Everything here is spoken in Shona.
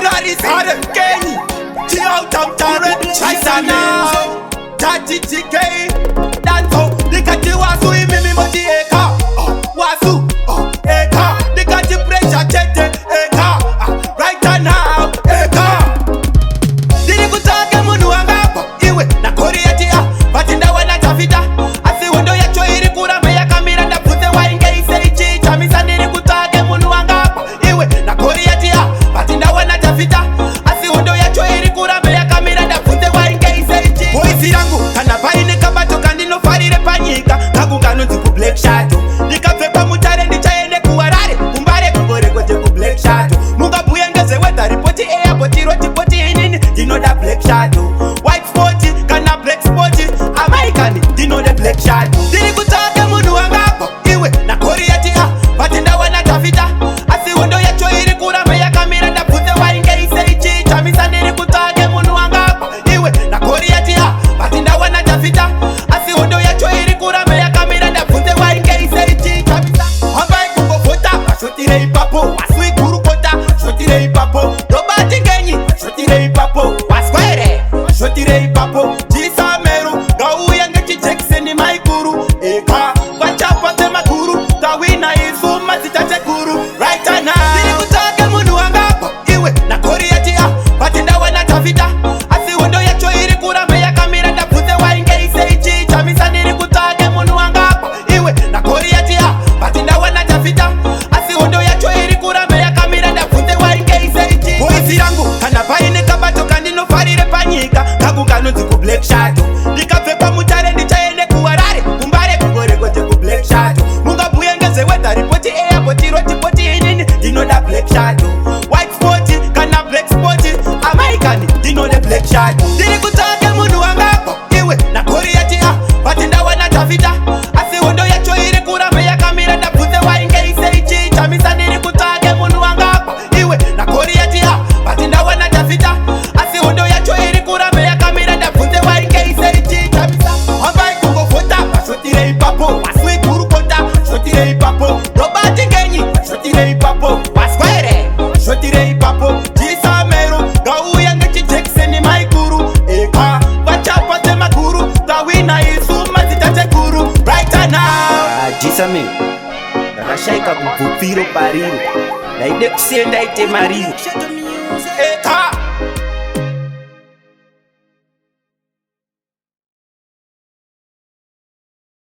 Harare Kenny Chii out of Tare Chamisa Chii Danto Nikati Wasu mimi moti eka Wasu eka Nikati pressure chete eka right now eka Diri kutake munu wangapa iwe na korieti Batinda wana tafita asi wendo ya choiri kurame ya kamera na pute wa ingei Chii Chamisa diri kutake munu wangapa iwe na korieti Batinda wana tafita asi wendo ya choiri kurame ya kamera na pute wa ingei Chii Boisi yangu kana paine kabato kandino farire panyika Kagungano ziku black shadow Nikafekwa mutare ndichaende kuHarare Kumbare kubore kote ku black shadow Munga buyengeze weta ripoti airport roti poti inini Dino da black shadow White spot kana black spot American dino the black shadow Diri kutake munu wangapa iwe na korieti Batinda wana tafita asi wendo ya choiri kurame ya kamera na pute wa ingei Chii Chamisa diri kutake munu wangapa iwe na korieti Batinda wana tafita asi wendo ya choiri kurame ya kamera na pute wa ingei Chii Chamisa Ambai kuko fota shotire ipapo Wasu ikuru kota shotire ipapo Dobati genyi shotire ipapo Waskwere shotire ipapo Jisa meru gau yange chichekse ni maikuru Eka wachapa te makuru Tawina isu mazitache kuru right now Diri kutake munu wangapa iwe na korieti Batinda wana tafita asi wendo ya choiri kurame ya kamera na pute wa ingei Chii Chamisa diri kutake munu wangapa iwe na korieti Batinda wana tafita asi wendo ya choiri kurame ya kamera na pute wa ingei Chii Boisi yangu kana paine kabato kandino farire panyika Kagungano ziku black shadow Nikafekwa mutare ndichaende kuHarare Kumbare kubore kote ku black shadow Munga buyengeze weta ripoti airport roti poti inini Dino da black shadow White spot kana black spot American dino the black shadow Diri kutake munu wangapa iwe na korieti Batinda wana tafita asi wendo ya choiri kurame ya kamera na pute wa ingei Chii Chamisa diri kutake munu wangapa iwe na korieti Batinda wana tafita asi wendo ya choiri kurame ya kamera na pute wa ingei Chii Chamisa Ambai kuko fota shotire ipapo Wasu ikuru kota shotire ipapo Dobati genyi shotire ipapo Waskwere shotire ipapo Jisa meru gau yange chichekse ni maikuru Eka wachapa te makuru Tawina isu mazitache kuru right now Jisa me Nakashaika kupupiro pariro Naide kusenda ite mariro Eka